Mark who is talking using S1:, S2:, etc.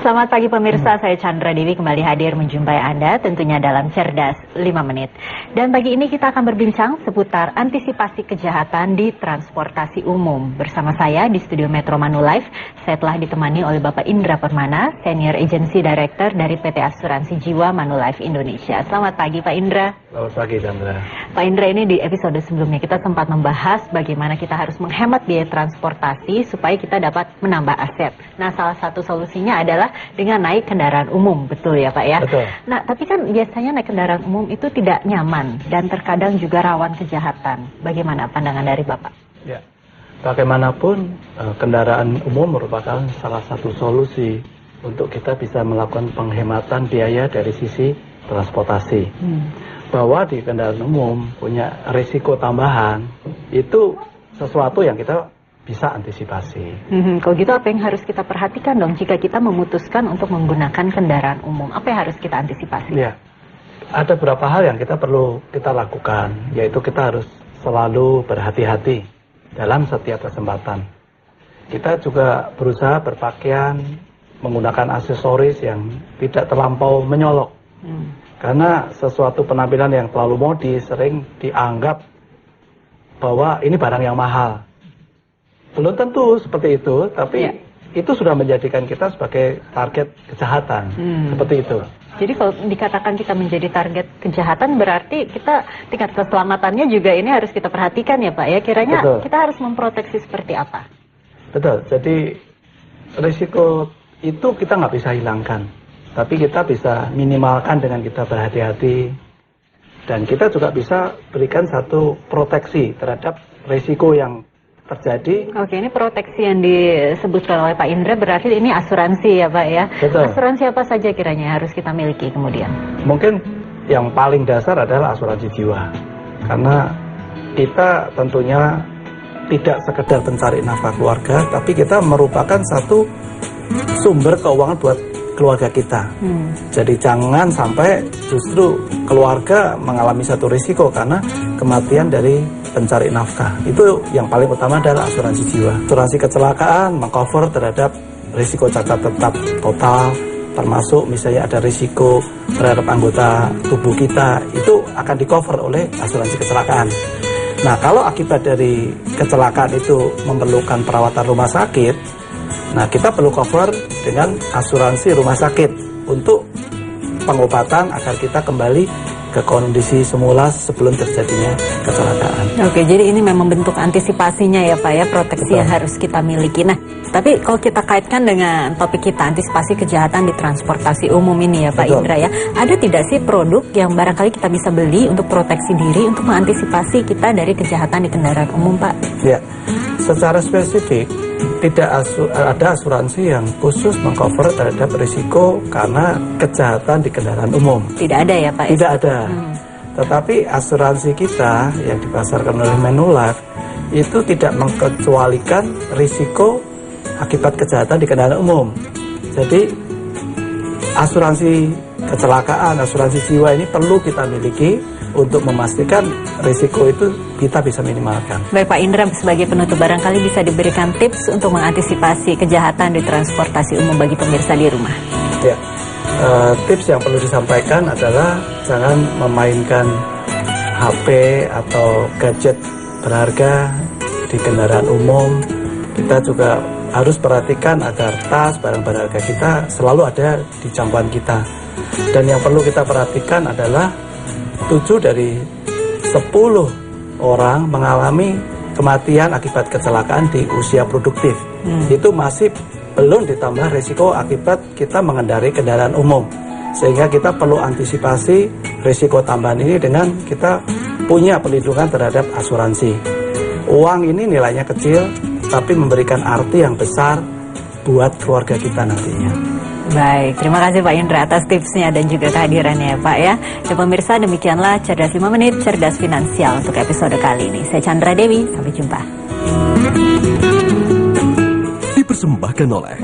S1: Selamat pagi pemirsa, saya Chandra Dewi kembali hadir menjumpai Anda tentunya dalam Cerdas 5 Menit. Dan pagi ini kita akan berbincang seputar antisipasi kejahatan di transportasi umum. Bersama saya di studio Metro Manulife, saya telah ditemani oleh Bapak Indra Permana, Senior Agency Director dari PT Asuransi Jiwa Manulife Indonesia. Selamat pagi Pak Indra.
S2: Selamat pagi Chandra.
S1: Pak Indra, ini di episode sebelumnya kita sempat membahas bagaimana kita harus menghemat biaya transportasi supaya kita dapat menambah aset. Nah, salah satu solusinya adalah dengan naik kendaraan umum, betul ya Pak ya?
S2: Betul.
S1: Nah, tapi kan biasanya naik kendaraan umum itu tidak nyaman dan terkadang juga rawan kejahatan. Bagaimana pandangan dari Bapak?
S2: Ya, bagaimanapun kendaraan umum merupakan salah satu solusi untuk kita bisa melakukan penghematan biaya dari sisi transportasi. Bahwa di kendaraan umum punya risiko tambahan, itu sesuatu yang kita bisa antisipasi.
S1: Kalau gitu apa yang harus kita perhatikan dong jika kita memutuskan untuk menggunakan kendaraan umum? Apa yang harus kita antisipasi?
S2: Ya, ada beberapa hal yang kita perlu kita lakukan, yaitu kita harus selalu berhati-hati dalam setiap kesempatan. Kita juga berusaha berpakaian menggunakan aksesoris yang tidak terlampau menyolok. Karena sesuatu penampilan yang terlalu modis sering dianggap bahwa ini barang yang mahal. Belum tentu seperti itu, tapi itu sudah menjadikan kita sebagai target kejahatan. Seperti itu.
S1: Jadi kalau dikatakan kita menjadi target kejahatan, berarti kita tingkat keselamatannya juga ini harus kita perhatikan ya Pak ya. Kiranya
S2: Betul.
S1: Kita harus memproteksi seperti apa?
S2: Betul, jadi risiko itu kita nggak bisa hilangkan. Tapi kita bisa minimalkan dengan kita berhati-hati. Dan kita juga bisa berikan satu proteksi terhadap risiko yang terjadi.
S1: Oke, ini proteksi yang disebutkan oleh Pak Indra berarti ini asuransi ya Pak ya.
S2: Betul.
S1: Asuransi apa saja kiranya yang harus kita miliki kemudian?
S2: Mungkin yang paling dasar adalah asuransi jiwa. Karena kita tentunya tidak sekedar pencari nafkah keluarga, tapi kita merupakan satu sumber keuangan buat keluarga kita. Jadi jangan sampai justru keluarga mengalami satu risiko karena kematian dari pencari nafkah. Itu yang paling utama adalah asuransi jiwa. Asuransi kecelakaan mengcover terhadap risiko cacat tetap total, termasuk misalnya ada risiko terhadap anggota tubuh kita, itu akan di-cover oleh asuransi kecelakaan. Nah, kalau akibat dari kecelakaan itu memerlukan perawatan rumah sakit, nah kita perlu cover dengan asuransi rumah sakit untuk pengobatan agar kita kembali ke kondisi semula sebelum terjadinya kecelakaan.
S1: Oke, jadi ini memang bentuk antisipasinya ya Pak ya, proteksi yang harus kita miliki. Nah, tapi kalau kita kaitkan dengan topik kita antisipasi kejahatan di transportasi umum ini ya Pak Indra ya, ada tidak sih produk yang barangkali kita bisa beli untuk proteksi diri untuk mengantisipasi kita dari kejahatan di kendaraan umum Pak?
S2: Ya, secara spesifik tidak ada asuransi yang khusus mengcover terhadap risiko karena kejahatan di kendaraan umum.
S1: Tidak ada ya Pak?
S2: Tidak ada. Tetapi asuransi kita yang dipasarkan oleh Manulife itu tidak mengecualikan risiko akibat kejahatan di kendaraan umum. Jadi asuransi kecelakaan, asuransi jiwa ini perlu kita miliki untuk memastikan risiko itu kita bisa minimalkan.
S1: Baik Pak Indra, sebagai penutup barangkali bisa diberikan tips untuk mengantisipasi kejahatan di transportasi umum bagi pemirsa di rumah.
S2: Ya, tips yang perlu disampaikan adalah jangan memainkan HP atau gadget berharga di kendaraan umum. Kita juga harus perhatikan agar tas, barang berharga kita selalu ada di jangkauan kita. Dan yang perlu kita perhatikan adalah 7 dari 10 orang mengalami kematian akibat kecelakaan di usia produktif. Itu masih belum ditambah risiko akibat kita mengendarai kendaraan umum. Sehingga kita perlu antisipasi risiko tambahan ini dengan kita punya perlindungan terhadap asuransi. Uang ini nilainya kecil, tapi memberikan arti yang besar buat keluarga kita nantinya.
S1: Baik, terima kasih Pak Indra atas tipsnya dan juga kehadirannya ya Pak ya. Dan pemirsa, demikianlah Cerdas 5 Menit, Cerdas Finansial untuk episode kali ini. Saya Chandra Dewi, sampai jumpa.
S3: Dipersembahkan oleh